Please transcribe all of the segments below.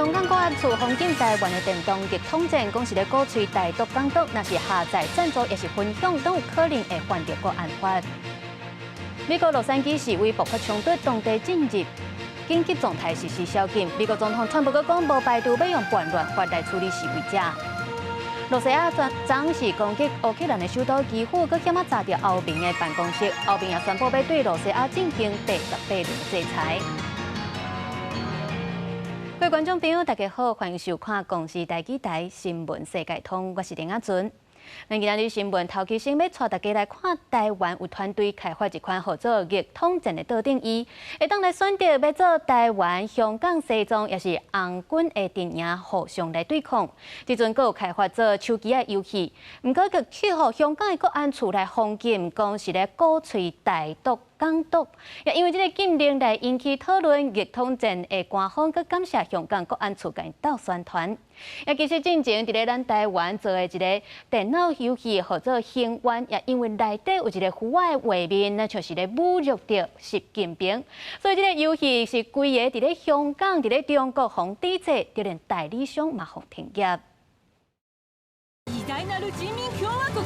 香港国安处封禁台湾的电动极统战，讲是咧鼓吹台独港独，若是下载赞助，也是分享，都有可能会犯着国安法。美国洛杉矶市为爆发冲突，当地进入紧急状态实施宵禁。美国总统川普阁讲无排除要用叛乱法来处理示威者。罗西亚总是攻击乌克兰的首都基辅，阁险啊砸掉欧盟的办公室。欧盟也宣布要对罗西亚进行第18轮制裁。各位观众朋友，大家好，欢迎收看公视台记台新闻世界通，我是林雅纯。咱今日新闻头期先要带大家来看台湾有团队开发一款号做逆统战的导弹衣，会当来选择要做台湾、香港、西藏，也是红军的阵营互相来对抗。即阵阁有开发做手机的游戏，毋过佮去互香港的国安处来封禁，讲是咧鼓吹台独。港独也因为这个禁令来引起讨论，逆统战的官方佮感谢香港国安处甲因斗宣传。也其实进前伫咧咱台湾做的一个电脑游戏，叫做《兴湾》，也因为内底有一个腐败的画面，那就是咧侮辱着习近平。所以这个游戏是规个伫咧香港、伫咧中国互抵制，就连代理商嘛互停业。偉大なる人民共和國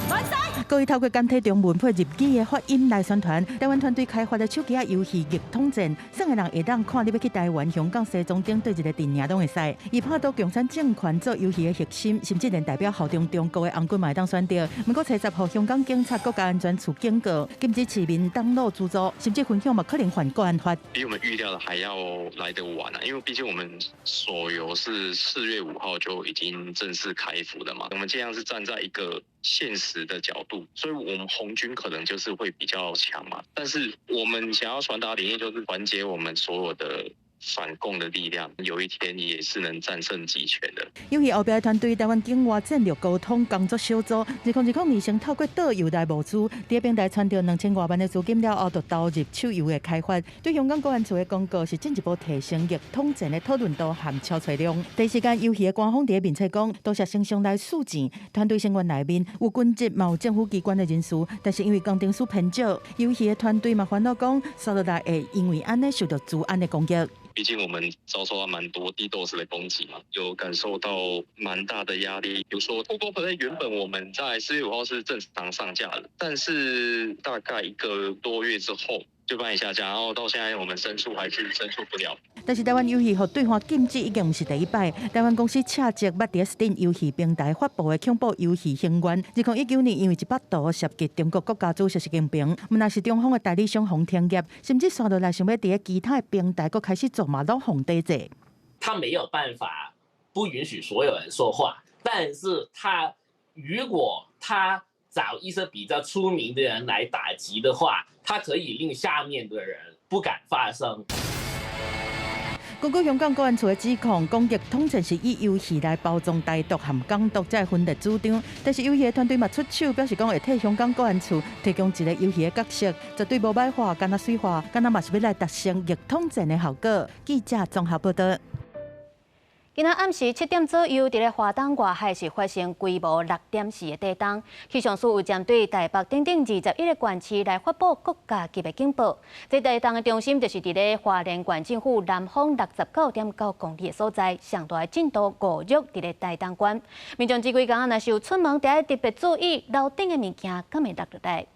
萬歳！故意透过简体中文配入语的发音来宣传，台湾团队开发的手机啊游戏《逆统战》，省个人会当看你要去台湾、香港、西藏等对一个阵营拢会使。以拍到共产政权做游戏的核心，甚至连代表效忠中国的红军嘛会当选择。不过70号香港警察国家安全处警告，禁止市民登录自助，甚至分享嘛可能犯国安法。比我们预料的还要来得晚啊，因为毕竟我们手游是4月5号就已经正式开服了嘛，我们尽量是站在一个现实的角度，所以我们红军可能就是会比较强嘛，但是我们想要传达理念就是团结我们所有的反共的力量，有一天也是能战胜集权的。游戏后边团队台湾境外战略沟通工作小组，2020年先透过导游来募资，在平台传到2000多万的资金了后，就投入手游的开发。对香港国安处的公告是进一步提升逆统战的讨论度和敲锤量。第一时间，游戏的官方在面册讲，多谢先上来数钱，团队成员内面有军职、有政府机关的人士，但是因为工程数偏少，游戏的团队嘛烦恼讲，收入来会因为安尼受到治安的攻击。毕竟我们遭受到蛮多DDoS的攻击嘛，有感受到蛮大的压力。比如说 Google Play 原本我们在4月5号是正常上架的，但是大概1个多月之后就帮你下架，然后到现在我们申诉还是申诉不了。但是台湾游戏和对方禁止已经不是第一摆，台湾公司恰值捌伫 Steam 游戏平台发布的恐怖游戏《兴湾》，2019年因为一百度涉及中国国家主席习近平，若是中方的代理商互停业，甚至刷落来想要伫其他的平台佫开始做嘛，都互抵制。他没有办法不允许所有人说话，但是他如果他找一些比较出名的人来打击的话，他可以令下面的人不敢发声。根据香港国安处的指控，讲逆统战是以游戏来包装台独和港独，才分裂主张。但是游戏的团队嘛出手，表示讲会替香港国安处提供一个游戏的角色，绝对无歹化，干那水化，干那嘛是要来达成逆统战的效果。记者综合报道。今仔暗时7点左右，伫咧花东外海是发生规模6.4的地震。气象署有针对台北等21个县市来发布国家级的警报。这地震的中心就是伫咧花莲县政府南方69.9公里的所在，上大的震度5弱，伫咧台东县。民众这几天若是有出门，得要特别注意楼顶的物件敢会落落来。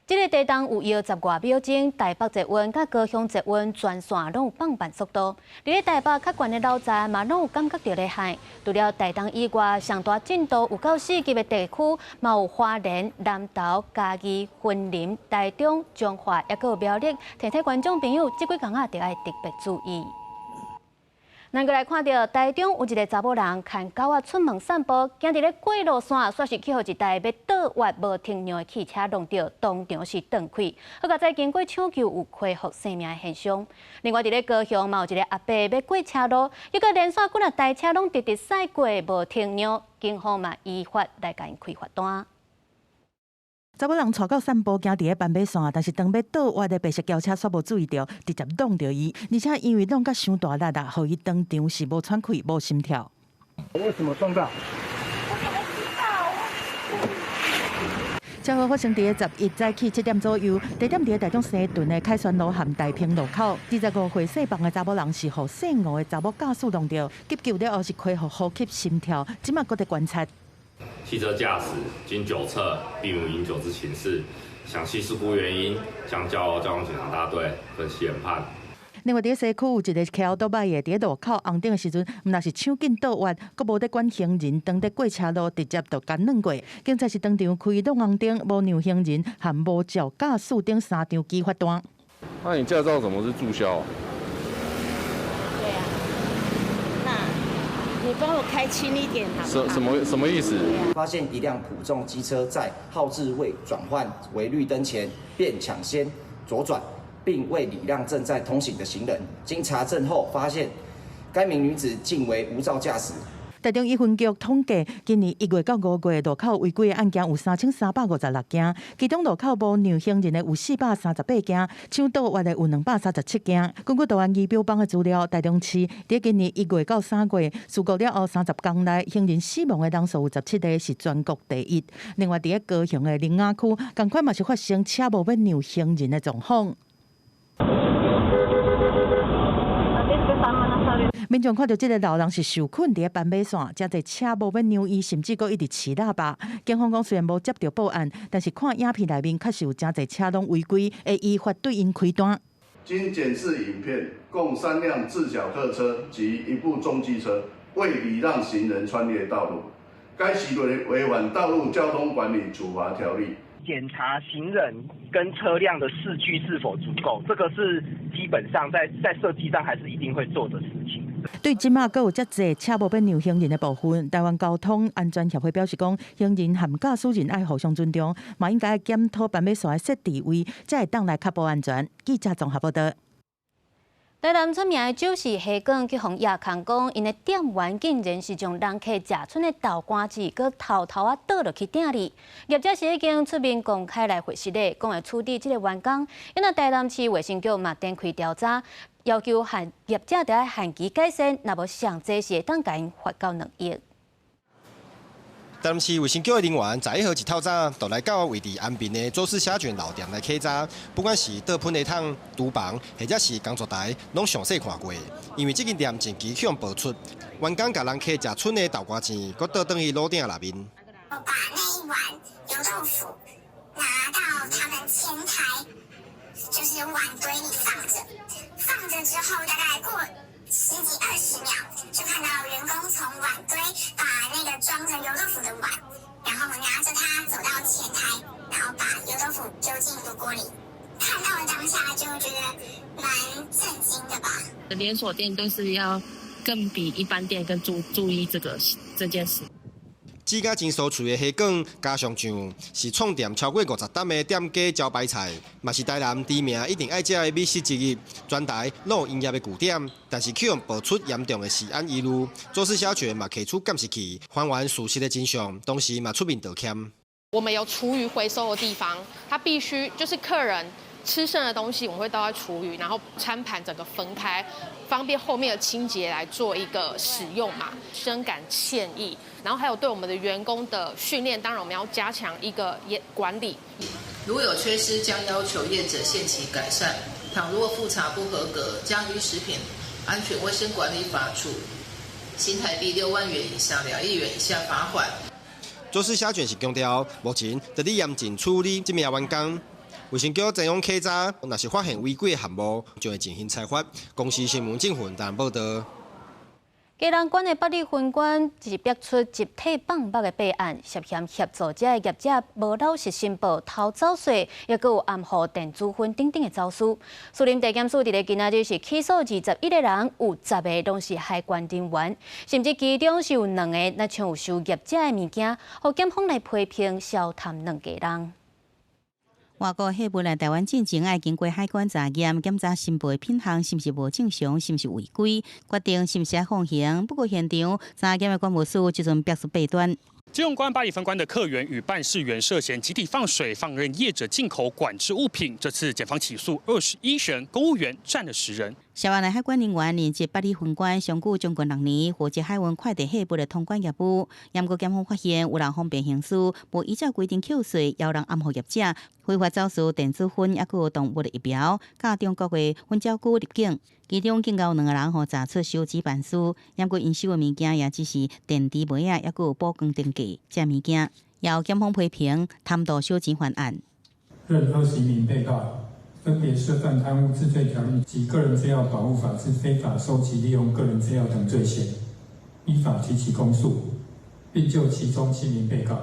这个地动有约10外秒钟，台北捷运甲高雄捷运全线拢有放慢速度。伫咧台北较悬的楼站嘛，拢有感觉到咧海。除了台东以外，上大震度有到4级的地区，嘛有花莲、南投、嘉义、云林、台中、彰化，也有苗栗。提醒观众朋友，这几天就要特别注意。咱过来看到台中有一个查某人牵狗仔出门散步，行伫咧过路线，煞是去互一台要倒弯无停让的汽车弄到，当场是断开。好在经过抢救有恢复生命的现象。另外伫咧高雄嘛有一个阿伯要过车路，结果连续几啊台车拢直直驶过无停让，警方嘛依法来甲因开罚单。查某人带狗散步，行伫咧斑马线，但是当要倒弯的白色轿车却无注意到，直接弄到伊，而且因为弄甲伤大力啊，互伊当场是无喘气、无心跳。为什么撞到？车祸发生伫11早起7点左右，地点伫台中西屯的凯旋路和大平路口。25岁姓房的查某人是互姓吴的查某驾驶撞到，急救了后是恢复呼吸心跳，即马搁在观察。汽车驾驶经酒测并无饮酒之情事，详细事故原因将交交通警察大队分析研判。另外，伫西区有一个骑倒摆的，伫路口红灯的时阵，毋但是抢紧倒弯，阁无得管行人，当伫过车路直接就甲软过。警察是当场开弄红灯、无让行人和无照驾驶等3张记罚单。那你驾照怎么是注销？对啊，那你帮我开轻一点好不好？什么意思？发现一辆普众机车在号志未转换为绿灯前，便抢先左转。并未礼让正在通行的行人。经查证后，发现该名女子竟为无照驾驶。台中一分局统计，今年1月到5月路口违规的案件有3356件，其中路口无让行人的有438件，抢倒弯的有237件。根据大安仪表帮的资料，台中市伫今年1月到3月事故了后30天内，行人死亡的人数有17个，是全国第一。另外，伫高雄的林雅区，同款嘛是发生车无要让行人的状况。民众看到这个老人是受困伫斑马线，真侪车无要让伊，甚至阁一直骑喇叭。警方讲虽然无接到报案，但是看影片内面确实有真侪车拢违规，会依法对因开单。经检视影片，共3辆自小客车及1部重机车未礼让行人穿越道路，该行为违反《道路交通管理处罚条例》。检查行人跟车辆的视距是否足够，这个是基本上在设计上还是一定会做的事情。对即马阁有遮侪车无要让行人的部分，台湾交通安全协会表示讲，行人和驾驶人爱互相尊重，嘛应该检讨斑马线的设置位，才会当来确保安全。记者综合报道。台南出名的酒是虾卷，去互亚康讲，因的店员竟然是将人客食剩的豆干子，佮偷偷倒落去鼎里。业者是已经出面公开来回实的，讲会处理这个员工。因为台南市卫生局嘛展开调查，要求业者得限期改善，若无上济是会当甲因罚到2亿。台南市卫生局的人员在1号1透早，就来到位伫安平的周氏虾卷老店来考察，不管是倒喷的桶、厨房，或者是工作台，拢详细看过。因为这间店前期去用爆出，员工甲人客食剩的豆干钱，搁倒转去卤鼎内面。我把那一碗油豆腐拿到他们前台，就是碗堆里放着，放着之后大概过10几20秒，就看到员工从碗堆把那个装着油豆腐的碗，然后拿着它走到前台，然后把油豆腐丢进炉锅里。看到了当下就觉得蛮震惊的吧。连锁店都是要更比一般店更注意这件事。指甲真酥脆的虾卷加上酱，是创店超过50档的店家招牌菜，嘛是台南知名一定爱食的美食之一。全台拢有营业的据点，但是去用爆出严重的食安疑虑，做事小泉嘛提出监视器，还原事实的真相，同时嘛出面道歉。我们有厨余回收的地方，它必须就是客人吃剩的东西，我们会倒在厨余，然后餐盘整个分开，方便后面的清洁来做一个使用嘛。深感歉意，然后还有对我们的员工的训练，当然我们要加强一个管理。如有缺失，将要求业者限期改善。倘若复查不合格，将于食品安全卫生管理法处新台币6万元以上2亿元以下罚款。做事小泉是强调，目前得你严正处理这名员工。卫生局怎样稽查，若是发现违规的项目，就会进行裁罚。公司新闻正份但报道。基隆县的北里分馆是逼出集体放目的备案，涉嫌协助这业者无老实申报、偷走税，也佮有暗号电子烟等等的走私。士林地检署伫咧今仔日是起诉21个人，有10个拢是海关人员，甚至其中是有2个那像有收业者的物件，互检方来批评消谈2家人。外国货物来台湾进前，爱经过海关查验，检查申报的品项是毋是无正常，是毋是违规，决定是毋是要放行。不过现场查验的管务署即阵逼出弊端。基隆公安巴黎分关的客源与办事员涉嫌集体放水，放任业者进口管制物品。这次检方起诉21人，公务员占了10人。消化内海关人员连接巴黎分关上古将近6年，负责海运快递下部的通关业务。验过检方发现，有人方便行事，无依照规定扣税，邀人暗号业者，非法走私电子烟，也有动物的疫苗，加中国的粉胶菇入境。其中更有2个人查出收支办事，验过因收的物件也只是电池máy啊，也有保光登记这物件，也有检方批评贪渎收钱犯案。任20名被告分别涉犯贪污治罪条例及个人资料保护法之非法收集、利用个人资料等罪嫌，依法提起公诉，并就其中7名被告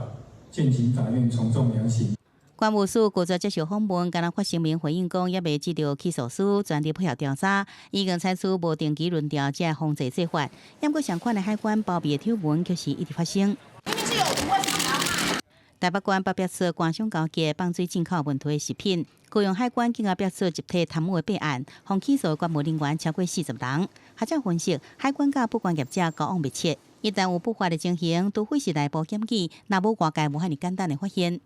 建请法院从重量刑。关务署拒绝接受访问，今日发声明回应讲，也未接到起诉书，全力配合调查，已经采取无定期论调这防治做法。验过相关的海关包庇的丑闻，却是一直发生。台北关北标出官商勾结、放水进口问题的食品，高雄海关更加标出集体贪污的备案，共起诉关务人员超过40人。学者分析，海关甲不关业者交往密切，一旦有不法的情形，除非是内部检举，那无外界无遐尼简单的发现。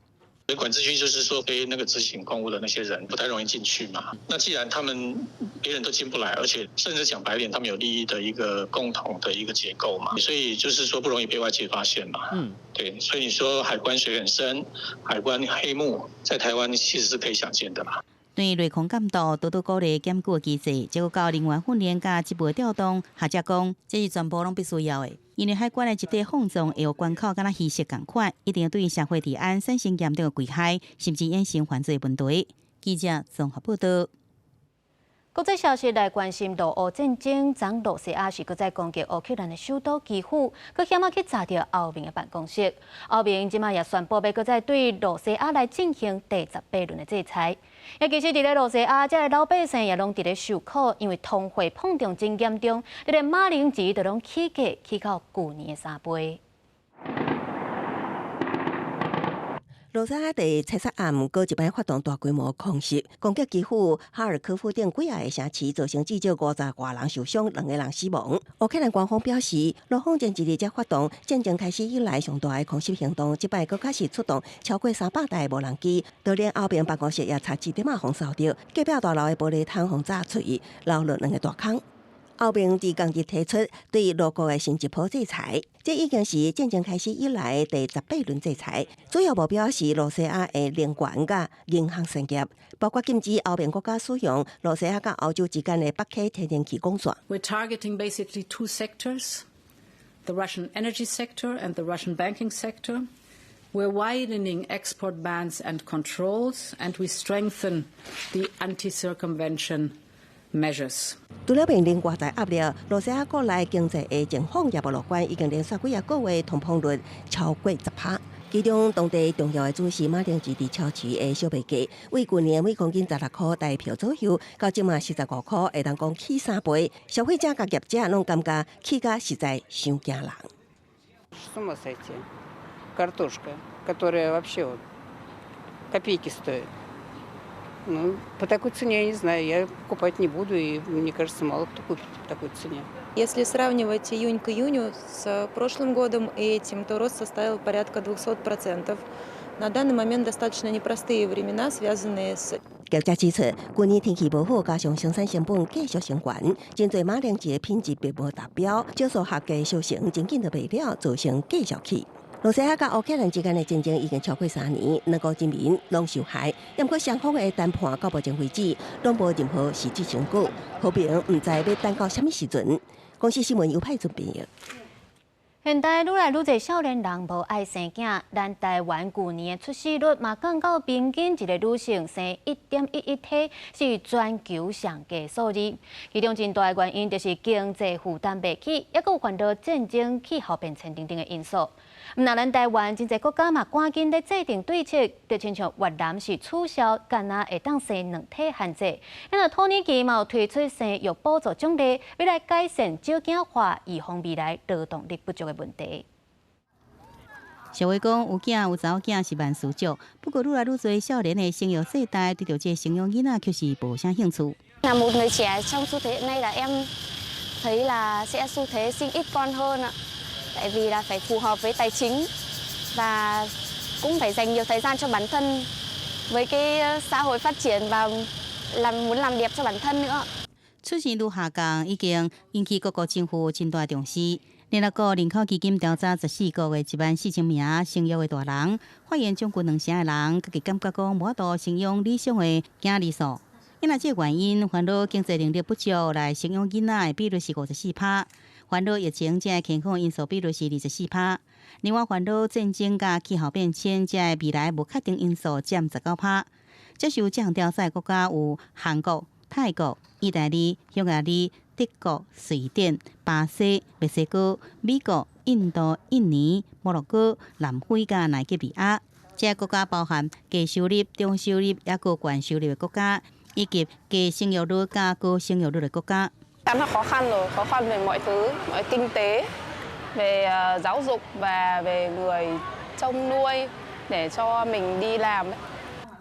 管制区就是说，那个执行公务的那些人不太容易进去嘛。那既然他们别人都进不来，而且甚至讲白点，他们有利益的一个共同的一个结构嘛，所以就是说不容易被外界发现嘛。对，所以你说海关水很深，海关黑幕在台湾其实是可以想见的啦。对内控监督多多鼓励检举机制，结果到人员训练加职务调动，学者讲这是全部拢必须要的。因为海关的集体放纵会有关口敢若稀释共款，一定要对社会治安产生严重的危害，甚至衍生犯罪问题。记者综合报道。国际消息来关心俄乌战争，昨罗西亚是搁在攻击乌克兰的首都基辅，搁险去炸掉欧盟的办公室。欧盟即马也宣布要搁在对罗西亚来进行第18轮的制裁。也其实伫咧罗西亚，这老百姓也拢伫咧受苦，因为通货膨胀真严重，你连马铃薯都拢起价，起到去年的3倍。罗西亚地猜测暗，搁一摆发动大规模空袭，攻击基辅、哈尔科夫等几个城市，造成至少50多人受伤，2个人死亡。乌克兰官方表示，罗方前一日才发动战争开始以来上大的空袭行动，这摆搁开始出动超过300台无人机，就连后边办公室也差1点封锁掉，隔壁大楼的玻璃窗轰炸碎，留落2个大坑。欧盟伫近日提出对俄国的新一波制裁，这已经是战争开始以来第18轮制裁，主要目标是罗西亚的能源甲银行产业，包括禁止欧盟国家使用罗西亚甲欧洲之间的北溪天然气供线。We're targeting basically 2 sectors, the Russian energy sector and the Russian banking sector. We're widening export bans and controls, and we strengthen the anti-circumvention measures. 除了面临外在压力，罗西亚国内经济的情况也无乐观，已经连续几个月通膨率超过10%。其中当地重要的主食马铃薯伫超市的小卖价，为去年每公斤16块台票左右，到即马45块，会当讲起3倍。消费者甲业者拢感觉起价实在伤惊人。С ума сойти. Картошка, которая вообще копейки стоит. Ну, по такой цене я не знаю, я покупать не буду, и мне кажется, мало кто купит по такой цене. Если сравнивать июнь к июню с прошлым годом и этим, то рост составил порядка 200%. На данный момент достаточно непростые времена, связанные с... 业者指出，去年天气无好，加上生产成本继续升悬，真侪马铃薯的品质并无达标，少数合格小型真紧就卖了，造成继续起。罗西亚甲乌克兰之间的战争已经超过3年，两国人民拢受害。不过双方的谈判到目前为止，拢无任何实质成果。和平唔知要等到什么时阵。公司新闻由派准备的。现代愈来愈侪少年人无爱生囝，咱台湾去年的出生率嘛降到平均一个女性生1.11胎，是全球上低数字。其中真大的原因就是经济负担袂起，也有烦恼战争、气候变迁等等的因素。那咱台湾真侪国家嘛赶紧咧制定对策，就亲像越南是取消干那会当生2胎限制，那土耳其嘛有推出生育补助奖励，要来改善少囝化，预防未来劳动力不足的问题。社会讲有囝有查某囝是万事足，不过愈来愈多少年的生育世代对着这生养囡仔却是无啥兴趣。Là một người trẻ trong xu thế hiện nay là em thấy là sẽ xu thế sinh ít con hơn ạ. Tại vì là phải phù hợp với tài chính và cũng phải dành nhiều thời gian cho bản thân với cái xã hội phát triển và muốn làm đẹp cho bản thân nữa. 出生率下降已經引起各國政府真大重視。聯合國人口基金調查14個月14000名生育的大人，發現將近2成的人，佢感覺講無法度生養理想的囝兒數。因為這個原因，煩惱經濟能力不足來生養囡仔的比率是54%，煩惱疫情這健康因素比率是24%。另外，煩惱戰爭甲氣候變遷這未來無確定因素佔19%。接受這項調查的國家有韓國、泰國、意大利、匈牙利、德國、瑞典、巴西、墨西哥、美國、印度、印尼、摩洛哥、南非甲奈及利亞。這個國家包含低收入、中收入也有高收入的國家，以及低生育率甲高生育率的國家。Em nó khó khăn rồi, khó khăn về mọi thứ, mọi kinh tế, về giáo dục và về người trông nuôi để cho mình đi làm.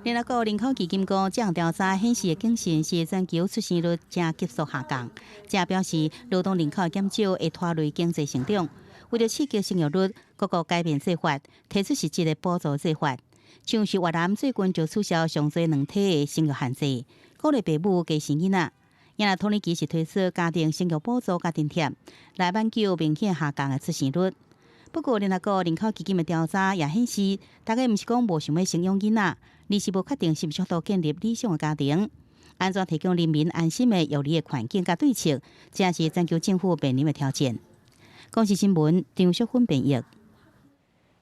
聯合國人口基金講，這項調查顯示的警訊是全球出生率正急速下降，這表示勞動人口減少會拖累經濟成長。為了刺激生育率，各國改變做法，提出實質的補助做法，像是越南最近就取消上最2胎的生育限制，鼓勵父母多生囡仔。也來土耳其是推出家庭生育補助家庭貼，來挽救明顯下降的出生率。不過，聯合國人口基金的調查也顯示，大家唔是講無想要生養囡仔，而是無確定是唔是速度建立理想的家庭，安怎提供人民安心的有利的環境甲對策，這是全球政府面臨的挑戰。公視新聞張淑芬編譯。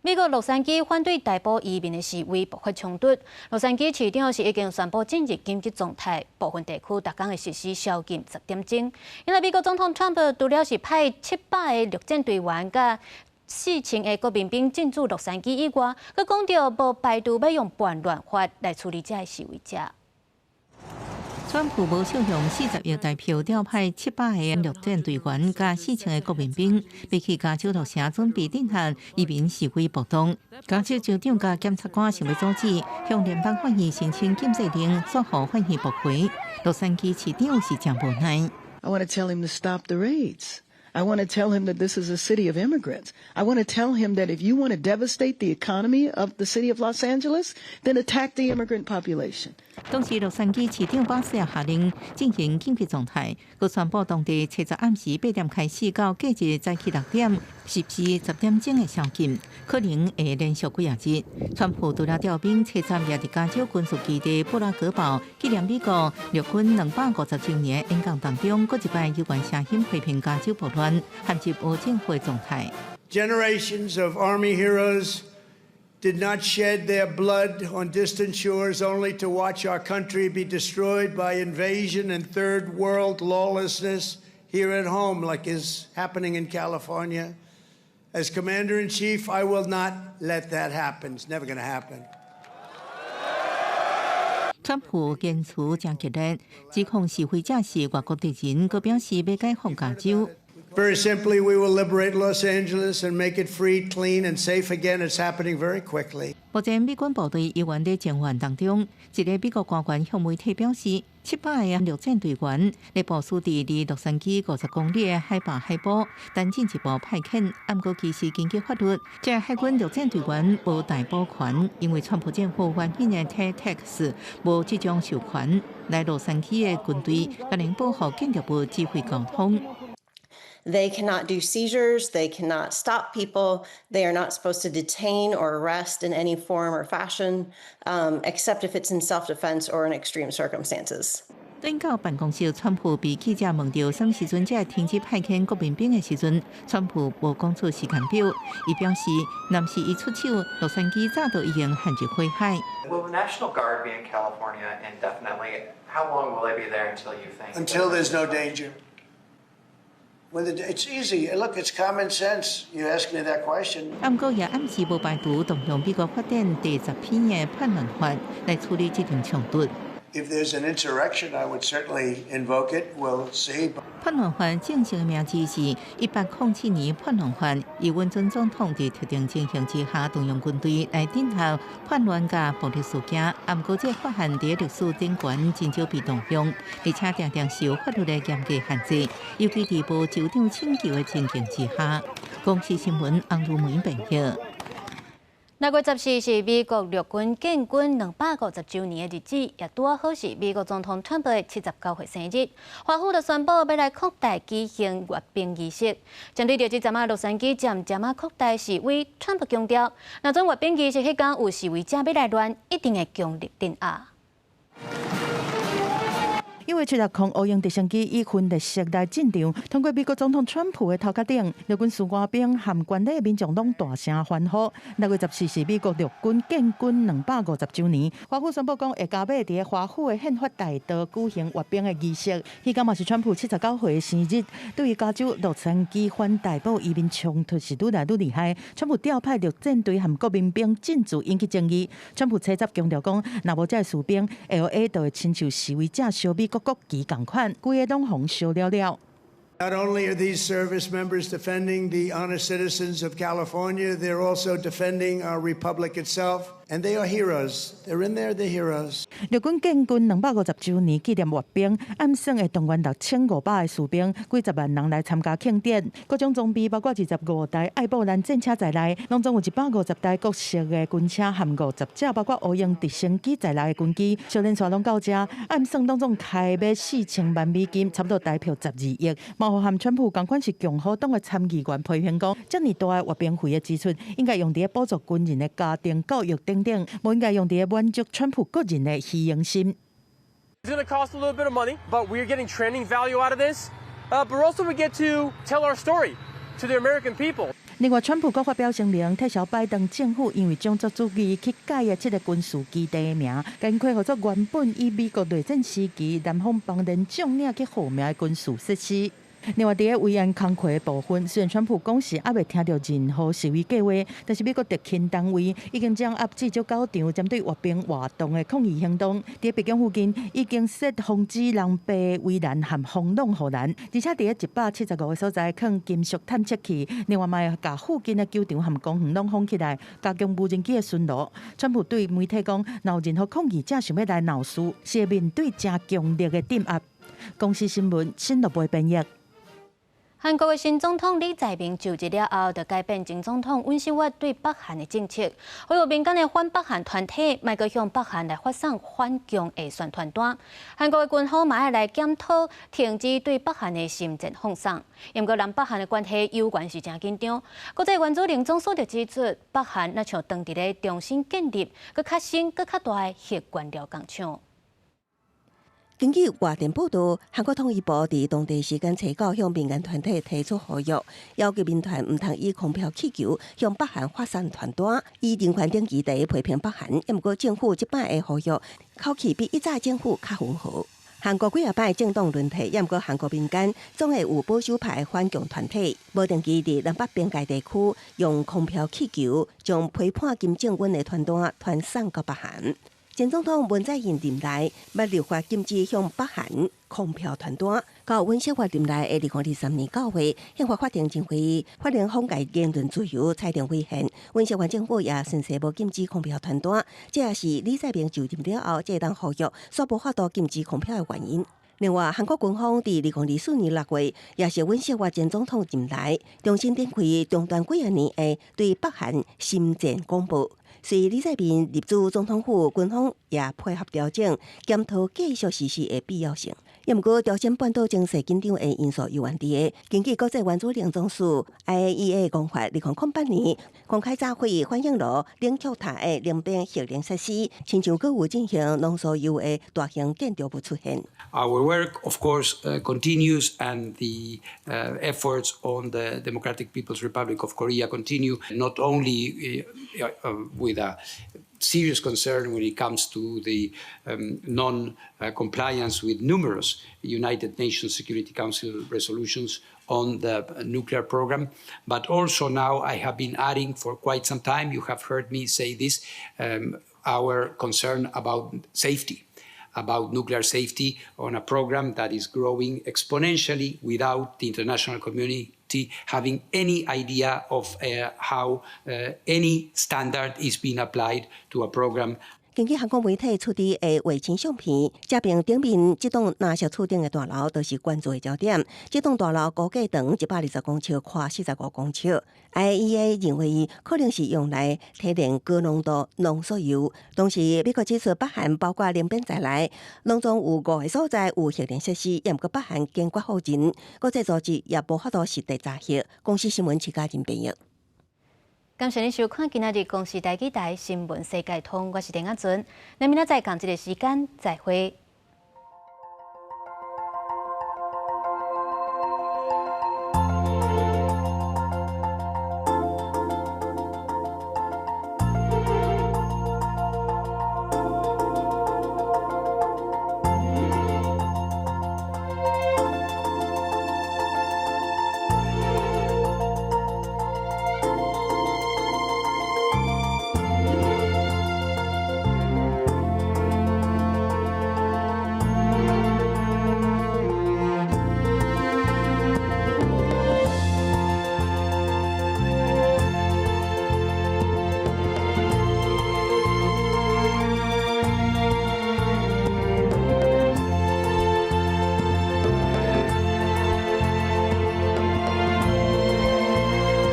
美國洛杉磯反對逮捕移民的示威爆發衝突，洛杉磯市長是已經宣布進入緊急狀態，部分地區特工會實施宵禁10點鐘。因為美國總統川普除了是派700個陸戰隊員甲4000個國民兵進駐洛杉磯以外，佢講到無排除要用叛亂法來處理這些示威者。川普無想用40億大票調派700個陸戰隊員加4000個國民兵，要去加州洛城準備鎮壓移民示威暴動。加州州長甲檢察官想要阻止，向聯邦法院申請禁制令，說好法院駁回。洛杉磯市長是真無奈。I want to tell him to stop the raids. I want to tell him that this is a city of immigrants. I want to tell him that if you want to devastate the economy of the city of Los Angeles, then attack the immigrant population. 當時洛杉磯市長巴斯也下令進行緊急狀態，佢宣布當地7日暗時8點開始到隔日早起6點，實施10點鐘的宵禁，可能會連續幾日。川普除了調兵7日也在加州軍事基地布拉格堡紀念美國陸軍250周年演講當中，嗰一擺有關聲音批評加州暴亂，限制無政府狀態。Generations of Army heroes did not shed their blood on distant shores only to watch our country be destroyed by invasion and third world lawlessness here at home, like is happening in California. As Commander-in-Chief, I will not let that happen. It's never going to happen. 川普堅持真決裂，指控示威者是外國敵人，佢表示要解放加州。Very simply, we will liberate Los Angeles and make it free, clean, and safe again. It's happening very quickly. 目前美軍部隊移員的增援當中，一個美國官員向媒體表示，700個陸戰隊員嚟部署地離洛杉磯50公里的海拔海堡，但進一步派遣。不過其實根據法律，這海軍陸戰隊員無逮捕權，因為川普政府原先的 tax 無這種授權。來洛杉磯的軍隊可能保護建築物指揮交通。They cannot do seizures. They cannot stop people. They are not supposed to detain or arrest in any form or fashion, except if it's in self-defense or in extreme circumstances. 等到辦公室，川普被記者問到什麼時陣才停止派遣國民兵的時陣，川普無講出時間表。伊表示，若是伊出手，洛杉磯早就已經限制火海。Will the National Guard be in California indefinitely? How long will they be there until you think? Until there's no danger. It's easy. Look, it's common sense. You ask me that question. 不過也暗示無排除動用美國法典第10篇的叛亂法來處理這場衝突。If there's an insurrection, I would certainly invoke it. We'll see. 叛亂法正式的名字是1807年叛亂法，以溫總總統在特定情形之下動用軍隊來鎮壓叛亂甲暴力事件。不過這法案在歷史頂懸真少被動用，而且常常受法律的嚴格限制，尤其在無州長請求的情形之下。公視新聞洪如梅報道。6月14是美国陆军建军250周年的日子，也拄好是美国总统川普的79岁生日。华府就宣布要来扩大举行阅兵仪式。针对着这阵洛杉矶渐渐扩大示威，川普强调，若种阅兵仪式迄天有示威者要来乱，一定会强力镇压。因为7空乌鹰直升机以分列式来进场，通过美国总统川普的头壳顶，陆军士官兵和关内民众拢大声欢呼。6月14是美国陆军建军250周年，华府宣布讲会加码伫华府的宪法大道举行阅兵的仪式。迄天嘛是川普79岁的生日，对于加州洛杉矶反逮捕移民冲突是愈来愈厉害，川普调派陆战队和国民兵进驻引起争议。川普车站强调讲，若无这士兵 ，LA 就会亲像示威者烧美国国旗同款，规个拢红烧了了。Not only are these service members defending the honest citizens of California, they're also defending our republic itself. And they are heroes. They're in there, they're heroes. 陆军建军250周年纪念阅兵，暗算会动员6500个士兵，几十万人来参加庆典。各种装备包括25台爱布兰战车在内，拢总有150台国式的军车和50架包括乌鹰直升机在内的军机。少年团拢到这，暗算当中开卖4000万美金，差不多台票12亿。毛和川普同款是共和党的参议员批评讲，这么大的阅兵费的支出，应该用伫补助军人的家庭教育等。无应该用伫满足川普个人的虚荣心。It's going to cost a little bit of money, but we're getting training value out of this. But also we get to tell our story to the American people. 另外，川普阁发表声明，撤销拜登政府因为种族主义去改的7个军事基地的名，赶快合作原本以美国内战时期南方邦人将领去号名的军事设施。另外，伫维安康亏的部分，虽然川普讲是还未听到任何示威计划，但是美国特勤单位已经将压制足9场针对阅兵活动的抗议行动。伫白宫附近已经设防止人被围栏和轰弄护栏，而且伫175个所在放金属探测器。另外，嘛甲附近的球场和公园拢封起来，加强无人机的巡逻。川普对媒体讲，若有任何抗议者想要来闹事，是会面对真强烈的镇压。公司新闻新乐报编译。韩国的新总统李在明就职了后，就改变前总统尹锡悦对北韩的政策，恢复民间的反北韩团体，迈过向北韩来发送反共的宣传单。韩国的军方嘛要来检讨，停止对北韩的心战放送。不过，南北韩的关系有关是真紧张。国际原子能总署就指出，北韩那像当地咧重新建立更较新、更较大的核原料工厂。根据外电报道，韩国统一部伫当地时间初九向民间团体提出呼吁，要求民团唔通以空飘气球向北韩发散传单，以人权等议题批评北韩。不过政府即摆的呼吁口气比以早政府较温和。韩国几啊摆政党轮替，不过韩国民间总会有保守派反共团体，无定期伫南北边界地区用空飘气球将批判金正恩的传单传送到北韩。前总统文在寅任内，要立法禁止向北韩空飘传单。到尹锡悦任内的2023年9月，宪法法庭进会议法令封盖言论自由，裁定违宪。尹锡悦政府也宣誓无禁止空飘传单，这也是李在明就任了后，这当呼吁所无法度禁止空飘的原因。另外，韩国军方伫2024年6月，也是尹锡悦前总统任内，重新展开中断几啊年的对北韩心战广播。随李在明入主总统府，军方也配合调整，检讨继续实施的必要性。不过，朝鲜半岛情势紧张的因素有原地。根据国际原子能总署 IAEA 讲法，2008年公开早会反映了冷却塔的冷变核能设施，亲像阁有进行浓缩铀的大型建筑物出现。Our work, of course, continues, and the efforts on the Democratic People's Republic of Korea continue, not only with a serious concern when it comes to the non-compliance with numerous United Nations Security Council resolutions on the nuclear program, but also now I have been adding for quite some time, you have heard me say this, our concern about safety. About nuclear safety on a program that is growing exponentially without the international community having any idea of how any standard is being applied to a program. 根据韩国媒体出的卫星相片，这边顶面这栋纳小厝顶的大楼都是关注的焦点。这栋大楼高架长120公尺，宽45公尺。IAEA 认为可能是用来提炼高浓度浓缩铀。同时，美国指出北韩包括林边在内，拢总有5个所在有核电设施，也毋过北韩坚决否认。国际组织也无法度实地查核。公司新闻徐家珍编译。感谢您收看今仔日公视台记台新闻世界通，我是丁雅纯，咱明仔载同一个时间再会。